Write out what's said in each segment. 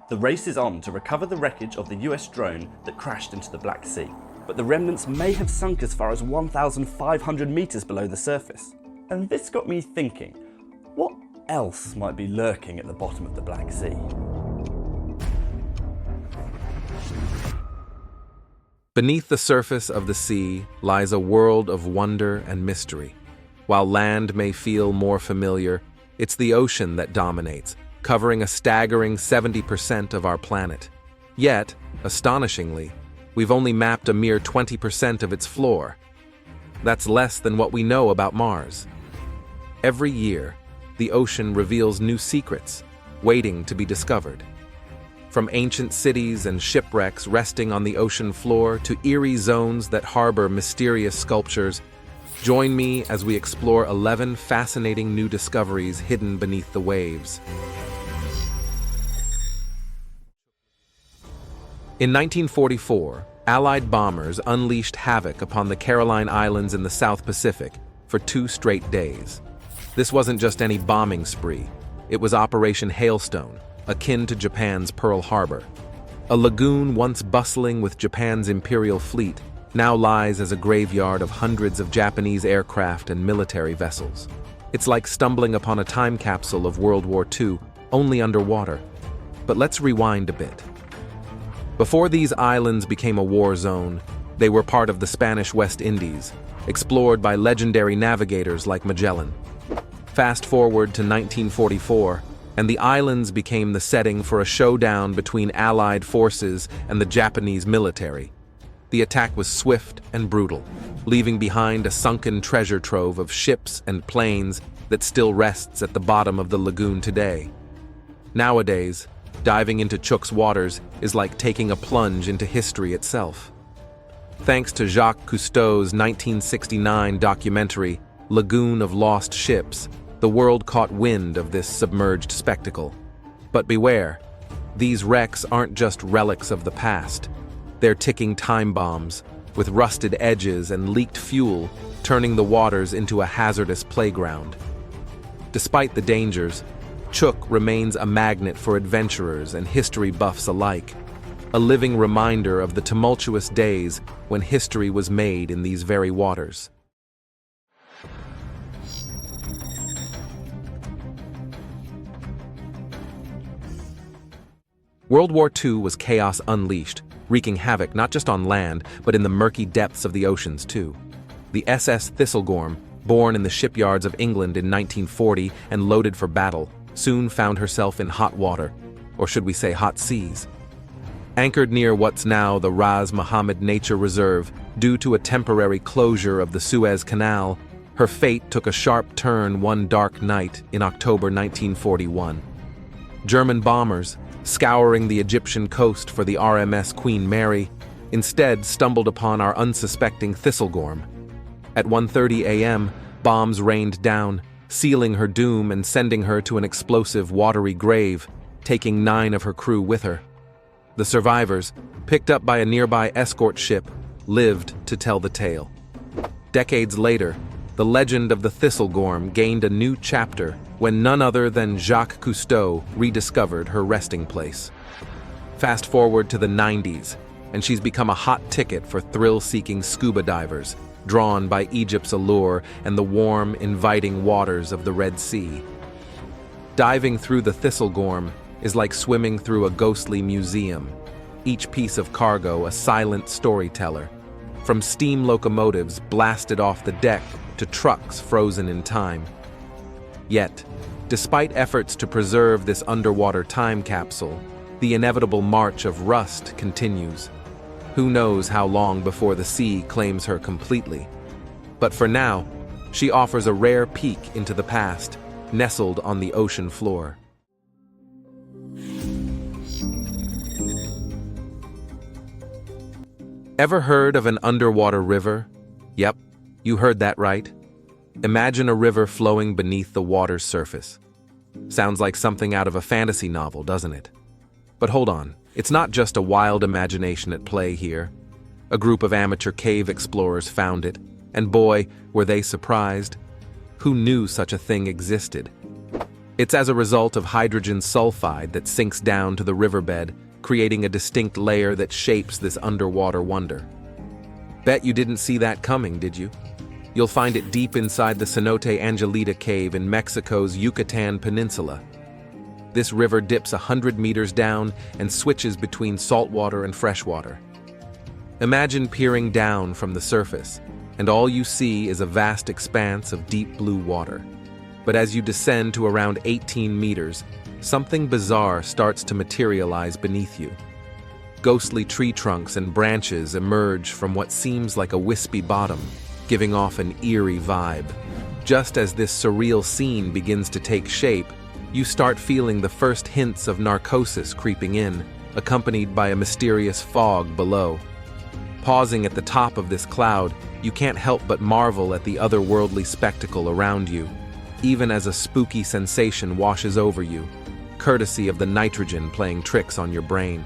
The race is on to recover the wreckage of the US drone that crashed into the Black Sea, but the remnants may have sunk as far as 1,500 meters below the surface. And this got me thinking, what else might be lurking at the bottom of the Black Sea? Beneath the surface of the sea lies a world of wonder and mystery. While land may feel more familiar, it's the ocean that dominates, covering a staggering 70% of our planet. Yet, astonishingly, we've only mapped a mere 20% of its floor. That's less than what we know about Mars. Every year, the ocean reveals new secrets, waiting to be discovered. From ancient cities and shipwrecks resting on the ocean floor to eerie zones that harbor mysterious sculptures, join me as we explore 11 fascinating new discoveries hidden beneath the waves. In 1944, Allied bombers unleashed havoc upon the Caroline Islands in the South Pacific for 2 straight days. This wasn't just any bombing spree, it was Operation Hailstone, akin to Japan's Pearl Harbor. A lagoon once bustling with Japan's imperial fleet now lies as a graveyard of hundreds of Japanese aircraft and military vessels. It's like stumbling upon a time capsule of World War II, only underwater. But let's rewind a bit. Before these islands became a war zone, they were part of the Spanish West Indies, explored by legendary navigators like Magellan. Fast forward to 1944, and the islands became the setting for a showdown between Allied forces and the Japanese military. The attack was swift and brutal, leaving behind a sunken treasure trove of ships and planes that still rests at the bottom of the lagoon today. Nowadays, diving into Chuuk's waters is like taking a plunge into history itself. Thanks to Jacques Cousteau's 1969 documentary, Lagoon of Lost Ships, the world caught wind of this submerged spectacle. But beware, these wrecks aren't just relics of the past. They're ticking time bombs, with rusted edges and leaked fuel, turning the waters into a hazardous playground. Despite the dangers, Chuuk remains a magnet for adventurers and history buffs alike, a living reminder of the tumultuous days when history was made in these very waters. World War II was chaos unleashed, wreaking havoc not just on land, but in the murky depths of the oceans too. The SS Thistlegorm, born in the shipyards of England in 1940 and loaded for battle, soon found herself in hot water, or should we say hot seas. Anchored near what's now the Ras Mohammed Nature Reserve, due to a temporary closure of the Suez Canal, her fate took a sharp turn one dark night in October 1941. German bombers, scouring the Egyptian coast for the RMS Queen Mary, instead stumbled upon our unsuspecting Thistlegorm. At 1:30 a.m., bombs rained down, sealing her doom and sending her to an explosive, watery grave, taking 9 of her crew with her. The survivors, picked up by a nearby escort ship, lived to tell the tale. Decades later, the legend of the Thistlegorm gained a new chapter when none other than Jacques Cousteau rediscovered her resting place. Fast forward to the 90s, and she's become a hot ticket for thrill-seeking scuba divers, drawn by Egypt's allure and the warm, inviting waters of the Red Sea. Diving through the Thistlegorm is like swimming through a ghostly museum, each piece of cargo a silent storyteller, from steam locomotives blasted off the deck to trucks frozen in time. Yet, despite efforts to preserve this underwater time capsule, the inevitable march of rust continues. Who knows how long before the sea claims her completely? But for now, she offers a rare peek into the past, nestled on the ocean floor. Ever heard of an underwater river? Yep, you heard that right. Imagine a river flowing beneath the water's surface. Sounds like something out of a fantasy novel, doesn't it? But hold on, it's not just a wild imagination at play here. A group of amateur cave explorers found it, and boy, were they surprised. Who knew such a thing existed? It's as a result of hydrogen sulfide that sinks down to the riverbed, creating a distinct layer that shapes this underwater wonder. Bet you didn't see that coming, did you? You'll find it deep inside the Cenote Angelita cave in Mexico's Yucatan Peninsula. This river dips 100 meters down and switches between saltwater and freshwater. Imagine peering down from the surface, and all you see is a vast expanse of deep blue water. But as you descend to around 18 meters, something bizarre starts to materialize beneath you. Ghostly tree trunks and branches emerge from what seems like a wispy bottom, giving off an eerie vibe. Just as this surreal scene begins to take shape, you start feeling the first hints of narcosis creeping in, accompanied by a mysterious fog below. Pausing at the top of this cloud, you can't help but marvel at the otherworldly spectacle around you, even as a spooky sensation washes over you, courtesy of the nitrogen playing tricks on your brain.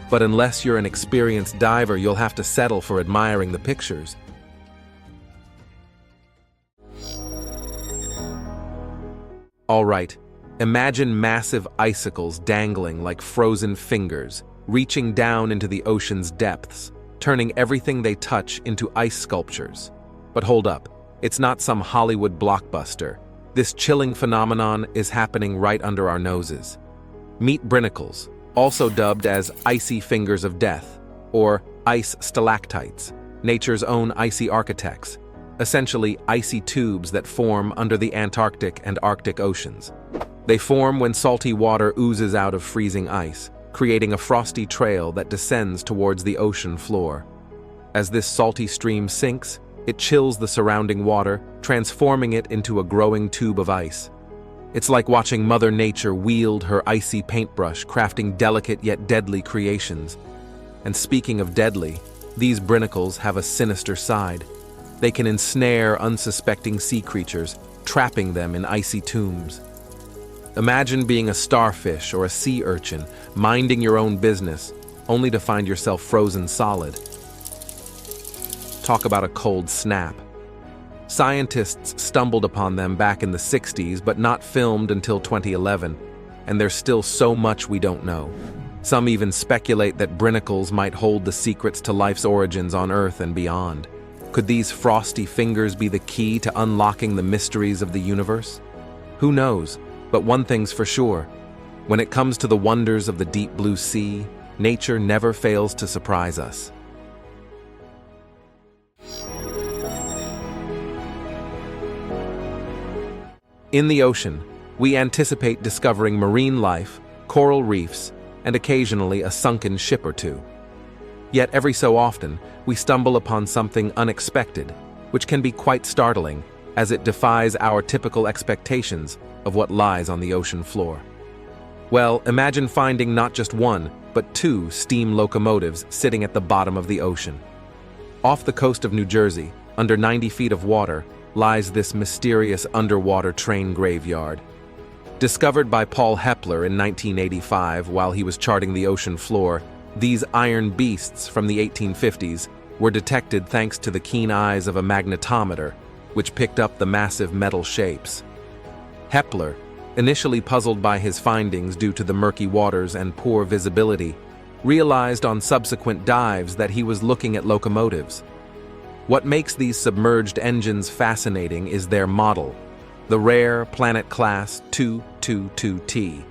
But unless you're an experienced diver, you'll have to settle for admiring the pictures. All right, imagine massive icicles dangling like frozen fingers, reaching down into the ocean's depths, turning everything they touch into ice sculptures. But hold up, it's not some Hollywood blockbuster. This chilling phenomenon is happening right under our noses. Meet brinicles, also dubbed as icy fingers of death, or ice stalactites, nature's own icy architects, essentially icy tubes that form under the Antarctic and Arctic oceans. They form when salty water oozes out of freezing ice, creating a frosty trail that descends towards the ocean floor. As this salty stream sinks, it chills the surrounding water, transforming it into a growing tube of ice. It's like watching Mother Nature wield her icy paintbrush, crafting delicate yet deadly creations. And speaking of deadly, these brinicles have a sinister side. They can ensnare unsuspecting sea creatures, trapping them in icy tombs. Imagine being a starfish or a sea urchin, minding your own business, only to find yourself frozen solid. Talk about a cold snap. Scientists stumbled upon them back in the 60s, but not filmed until 2011, and there's still so much we don't know. Some even speculate that brinicles might hold the secrets to life's origins on Earth and beyond. Could these frosty fingers be the key to unlocking the mysteries of the universe? Who knows, but one thing's for sure. When it comes to the wonders of the deep blue sea, nature never fails to surprise us. In the ocean, we anticipate discovering marine life, coral reefs, and occasionally a sunken ship or two. Yet every so often, we stumble upon something unexpected, which can be quite startling, as it defies our typical expectations of what lies on the ocean floor. Well, imagine finding not just one, but two steam locomotives sitting at the bottom of the ocean. Off the coast of New Jersey, under 90 feet of water, lies this mysterious underwater train graveyard. Discovered by Paul Hepler in 1985 while he was charting the ocean floor, these iron beasts from the 1850s were detected thanks to the keen eyes of a magnetometer, which picked up the massive metal shapes. Hepler, initially puzzled by his findings due to the murky waters and poor visibility, realized on subsequent dives that he was looking at locomotives. What makes these submerged engines fascinating is their model, the rare Planet Class 222T.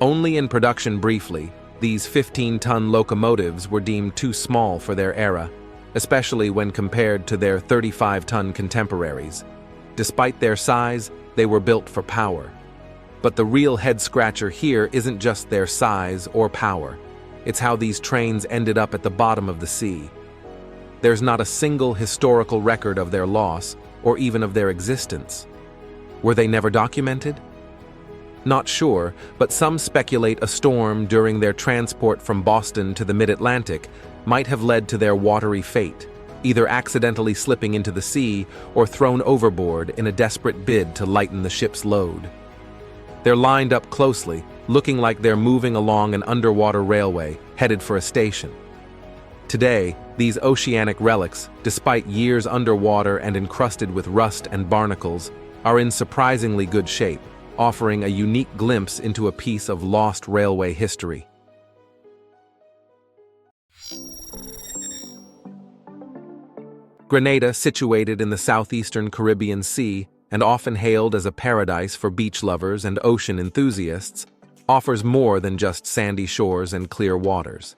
Only in production briefly, these 15-ton locomotives were deemed too small for their era, especially when compared to their 35-ton contemporaries. Despite their size, they were built for power. But the real head-scratcher here isn't just their size or power. It's how these trains ended up at the bottom of the sea. There's not a single historical record of their loss or even of their existence. Were they never documented? Not sure, but some speculate a storm during their transport from Boston to the mid-Atlantic might have led to their watery fate, either accidentally slipping into the sea or thrown overboard in a desperate bid to lighten the ship's load. They're lined up closely, looking like they're moving along an underwater railway, headed for a station. Today, these oceanic relics, despite years underwater and encrusted with rust and barnacles, are in surprisingly good shape, offering a unique glimpse into a piece of lost railway history. Grenada, situated in the southeastern Caribbean Sea and often hailed as a paradise for beach lovers and ocean enthusiasts, offers more than just sandy shores and clear waters.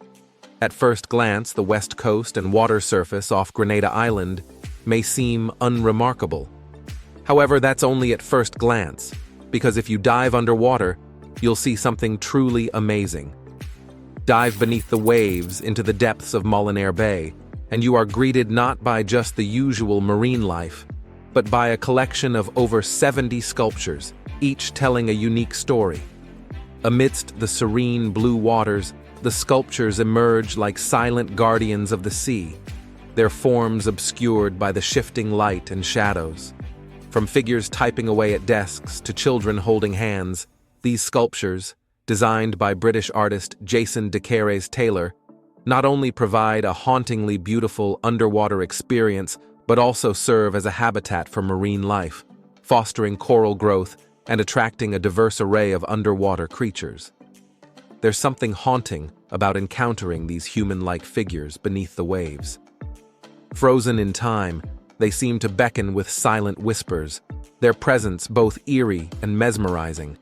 At first glance, the west coast and water surface off Grenada Island may seem unremarkable. However, that's only at first glance, because if you dive underwater, you'll see something truly amazing. Dive beneath the waves into the depths of Molinaire Bay, and you are greeted not by just the usual marine life, but by a collection of over 70 sculptures, each telling a unique story. Amidst the serene blue waters, the sculptures emerge like silent guardians of the sea, their forms obscured by the shifting light and shadows. From figures typing away at desks to children holding hands, these sculptures, designed by British artist Jason de Taylor, not only provide a hauntingly beautiful underwater experience, but also serve as a habitat for marine life, fostering coral growth and attracting a diverse array of underwater creatures. There's something haunting about encountering these human-like figures beneath the waves. Frozen in time, they seem to beckon with silent whispers, their presence both eerie and mesmerizing.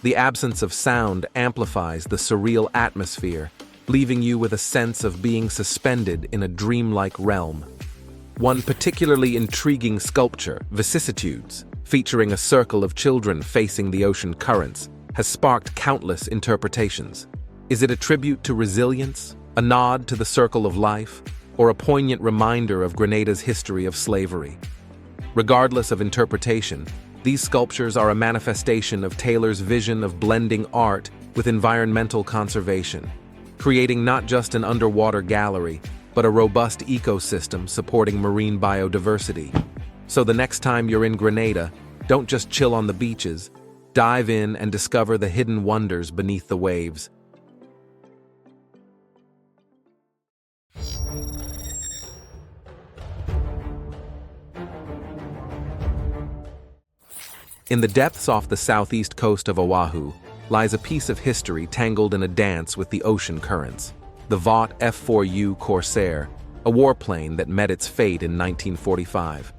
The absence of sound amplifies the surreal atmosphere, leaving you with a sense of being suspended in a dreamlike realm. One particularly intriguing sculpture, Vicissitudes, featuring a circle of children facing the ocean currents, has sparked countless interpretations. Is it a tribute to resilience, a nod to the circle of life, or a poignant reminder of Grenada's history of slavery? Regardless of interpretation, these sculptures are a manifestation of Taylor's vision of blending art with environmental conservation, creating not just an underwater gallery, but a robust ecosystem supporting marine biodiversity. So the next time you're in Grenada, don't just chill on the beaches, dive in and discover the hidden wonders beneath the waves. In the depths off the southeast coast of Oahu lies a piece of history tangled in a dance with the ocean currents. The Vought F-4U Corsair, a warplane that met its fate in 1945.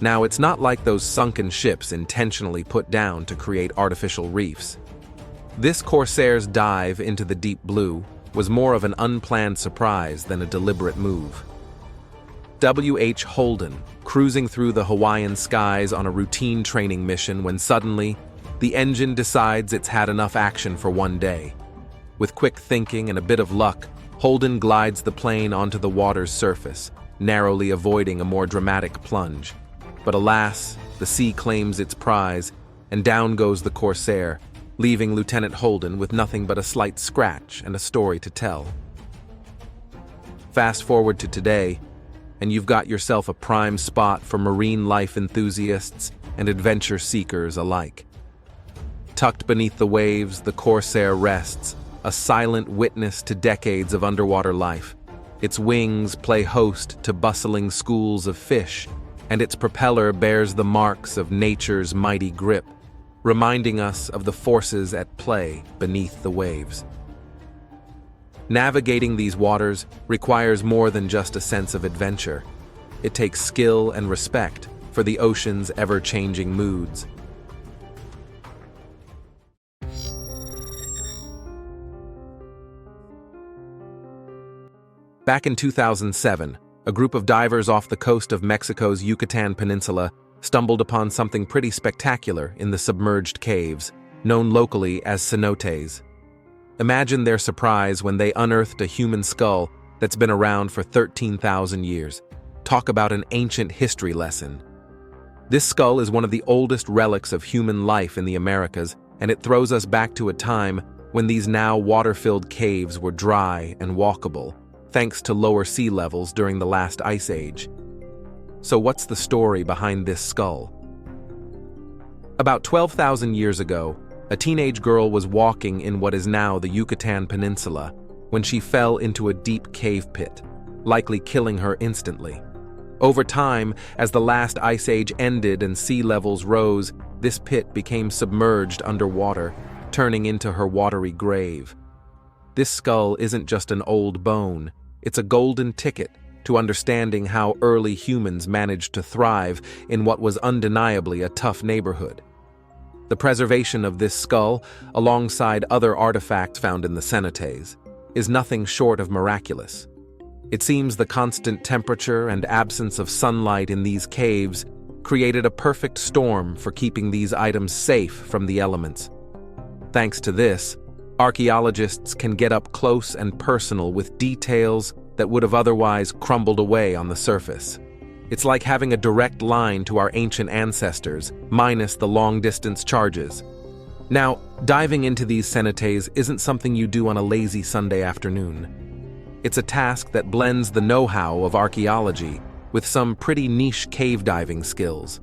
Now, it's not like those sunken ships intentionally put down to create artificial reefs. This Corsair's dive into the deep blue was more of an unplanned surprise than a deliberate move. W.H. Holden, cruising through the Hawaiian skies on a routine training mission when suddenly, the engine decides it's had enough action for one day. With quick thinking and a bit of luck, Holden glides the plane onto the water's surface, narrowly avoiding a more dramatic plunge. But alas, the sea claims its prize, and down goes the Corsair, leaving Lieutenant Holden with nothing but a slight scratch and a story to tell. Fast forward to today, and you've got yourself a prime spot for marine life enthusiasts and adventure seekers alike. Tucked beneath the waves, the Corsair rests, a silent witness to decades of underwater life. Its wings play host to bustling schools of fish, and its propeller bears the marks of nature's mighty grip, reminding us of the forces at play beneath the waves. Navigating these waters requires more than just a sense of adventure. It takes skill and respect for the ocean's ever-changing moods. Back in 2007, a group of divers off the coast of Mexico's Yucatan Peninsula stumbled upon something pretty spectacular in the submerged caves, known locally as cenotes. Imagine their surprise when they unearthed a human skull that's been around for 13,000 years. Talk about an ancient history lesson. This skull is one of the oldest relics of human life in the Americas, and it throws us back to a time when these now water-filled caves were dry and walkable, thanks to lower sea levels during the last ice age. So what's the story behind this skull? About 12,000 years ago, a teenage girl was walking in what is now the Yucatan Peninsula when she fell into a deep cave pit, likely killing her instantly. Over time, as the last ice age ended and sea levels rose, this pit became submerged underwater, turning into her watery grave. This skull isn't just an old bone, it's a golden ticket to understanding how early humans managed to thrive in what was undeniably a tough neighborhood. The preservation of this skull, alongside other artifacts found in the cenotes, is nothing short of miraculous. It seems the constant temperature and absence of sunlight in these caves created a perfect storm for keeping these items safe from the elements. Thanks to this, archaeologists can get up close and personal with details that would have otherwise crumbled away on the surface. It's like having a direct line to our ancient ancestors, minus the long-distance charges. Now, diving into these cenotes isn't something you do on a lazy Sunday afternoon. It's a task that blends the know-how of archaeology with some pretty niche cave diving skills.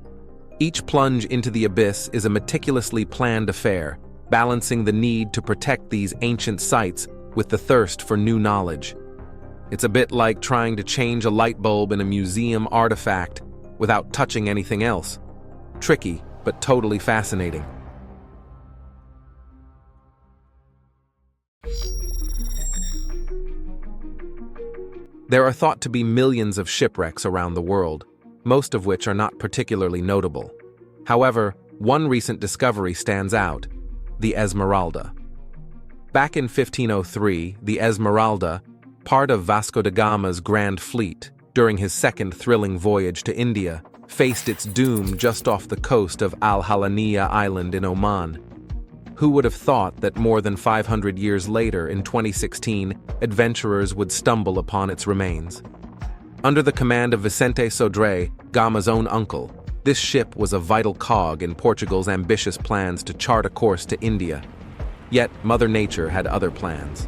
Each plunge into the abyss is a meticulously planned affair, balancing the need to protect these ancient sites with the thirst for new knowledge. It's a bit like trying to change a light bulb in a museum artifact without touching anything else. Tricky, but totally fascinating. There are thought to be millions of shipwrecks around the world, most of which are not particularly notable. However, one recent discovery stands out: the Esmeralda. Back in 1503, the Esmeralda, part of Vasco da Gama's Grand Fleet, during his second thrilling voyage to India, faced its doom just off the coast of Al-Halaniya Island in Oman. Who would have thought that more than 500 years later, in 2016, adventurers would stumble upon its remains? Under the command of Vicente Sodré, Gama's own uncle, this ship was a vital cog in Portugal's ambitious plans to chart a course to India. Yet, Mother Nature had other plans.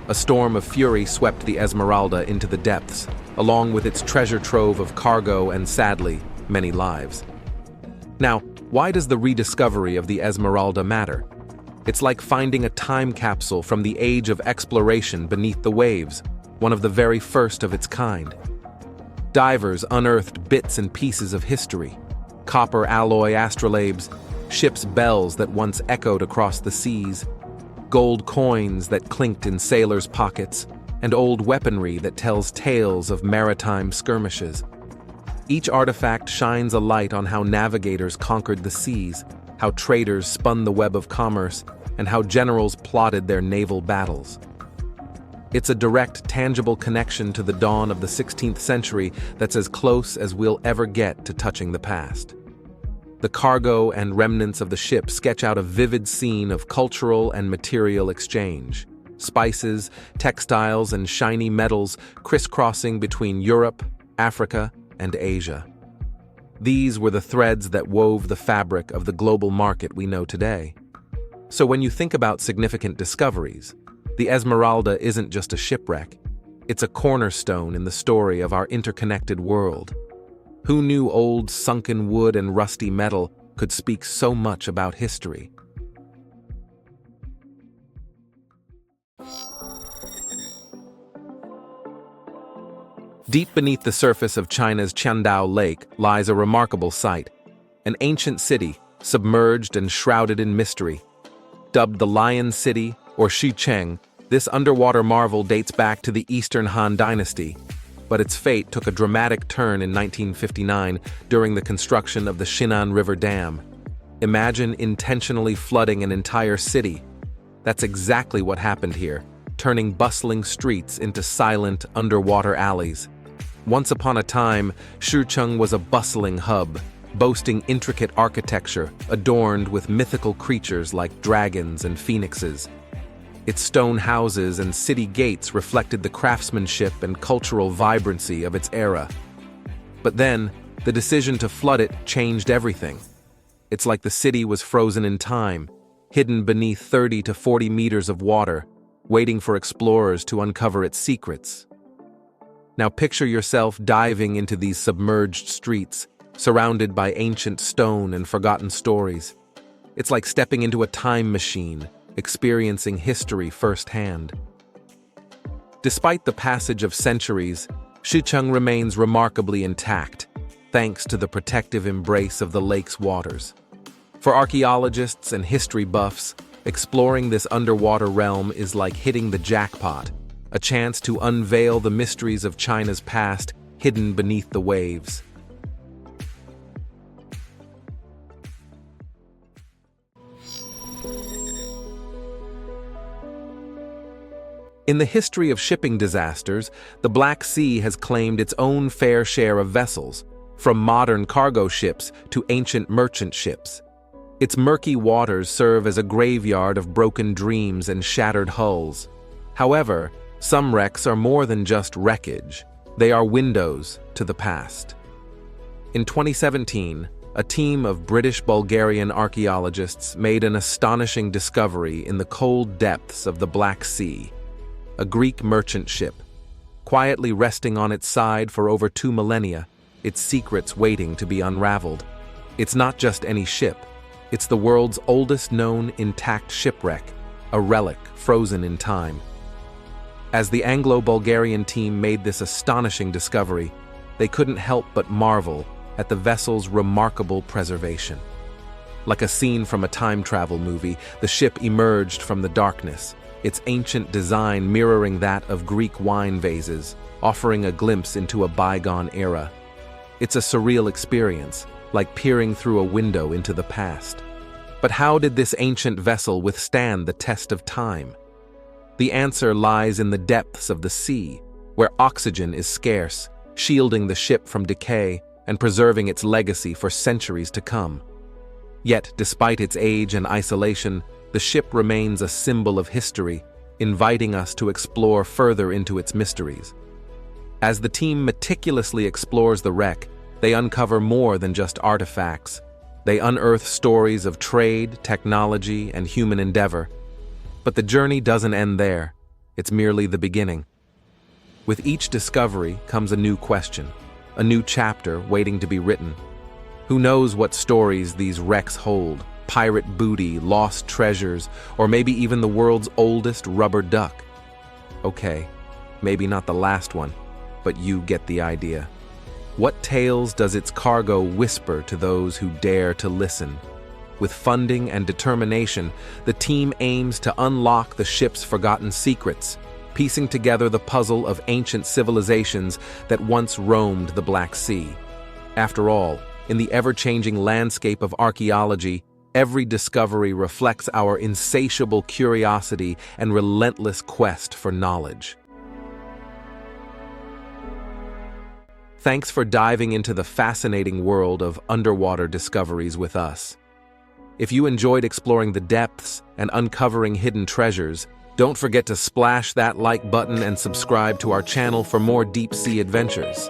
A storm of fury swept the Esmeralda into the depths, along with its treasure trove of cargo and, sadly, many lives. Now, why does the rediscovery of the Esmeralda matter? It's like finding a time capsule from the age of exploration beneath the waves, one of the very first of its kind. Divers unearthed bits and pieces of history: copper alloy astrolabes, ship's bells that once echoed across the seas, gold coins that clinked in sailors' pockets, and old weaponry that tells tales of maritime skirmishes. Each artifact shines a light on how navigators conquered the seas, how traders spun the web of commerce, and how generals plotted their naval battles. It's a direct, tangible connection to the dawn of the 16th century that's as close as we'll ever get to touching the past. The cargo and remnants of the ship sketch out a vivid scene of cultural and material exchange. Spices, textiles, and shiny metals crisscrossing between Europe, Africa, and Asia. These were the threads that wove the fabric of the global market we know today. So when you think about significant discoveries, the Esmeralda isn't just a shipwreck. It's a cornerstone in the story of our interconnected world. Who knew old sunken wood and rusty metal could speak so much about history? Deep beneath the surface of China's Qiandao Lake lies a remarkable sight, an ancient city submerged and shrouded in mystery. Dubbed the Lion City, or Xicheng, this underwater marvel dates back to the Eastern Han Dynasty, but its fate took a dramatic turn in 1959 during the construction of the Shinan River Dam. Imagine intentionally flooding an entire city. That's exactly what happened here, turning bustling streets into silent underwater alleys. Once upon a time, Xicheng was a bustling hub, boasting intricate architecture adorned with mythical creatures like dragons and phoenixes. Its stone houses and city gates reflected the craftsmanship and cultural vibrancy of its era. But then, the decision to flood it changed everything. It's like the city was frozen in time, hidden beneath 30 to 40 meters of water, waiting for explorers to uncover its secrets. Now picture yourself diving into these submerged streets, surrounded by ancient stone and forgotten stories. It's like stepping into a time machine, experiencing history firsthand. Despite the passage of centuries, Shipwreck remains remarkably intact, thanks to the protective embrace of the lake's waters. For archaeologists and history buffs, exploring this underwater realm is like hitting the jackpot, a chance to unveil the mysteries of China's past hidden beneath the waves. In the history of shipping disasters, the Black Sea has claimed its own fair share of vessels, from modern cargo ships to ancient merchant ships. Its murky waters serve as a graveyard of broken dreams and shattered hulls. However, some wrecks are more than just wreckage. They are windows to the past. In 2017, a team of British-Bulgarian archaeologists made an astonishing discovery in the cold depths of the Black Sea. A Greek merchant ship, quietly resting on its side for over 2 millennia, its secrets waiting to be unraveled. It's not just any ship. It's the world's oldest known intact shipwreck, a relic frozen in time. As the Anglo-Bulgarian team made this astonishing discovery, they couldn't help but marvel at the vessel's remarkable preservation. Like a scene from a time travel movie, the ship emerged from the darkness, its ancient design mirroring that of Greek wine vases, offering a glimpse into a bygone era. It's a surreal experience, like peering through a window into the past. But how did this ancient vessel withstand the test of time? The answer lies in the depths of the sea, where oxygen is scarce, shielding the ship from decay and preserving its legacy for centuries to come. Yet, despite its age and isolation, the ship remains a symbol of history, inviting us to explore further into its mysteries. As the team meticulously explores the wreck, they uncover more than just artifacts. They unearth stories of trade, technology, and human endeavor. But the journey doesn't end there. It's merely the beginning. With each discovery comes a new question, a new chapter waiting to be written. Who knows what stories these wrecks hold? Pirate booty, lost treasures, or maybe even the world's oldest rubber duck. Okay, maybe not the last one, but you get the idea. What tales does its cargo whisper to those who dare to listen? With funding and determination, the team aims to unlock the ship's forgotten secrets, piecing together the puzzle of ancient civilizations that once roamed the Black Sea. After all, in the ever-changing landscape of archaeology, every discovery reflects our insatiable curiosity and relentless quest for knowledge. Thanks for diving into the fascinating world of underwater discoveries with us. If you enjoyed exploring the depths and uncovering hidden treasures, don't forget to splash that like button and subscribe to our channel for more deep-sea adventures.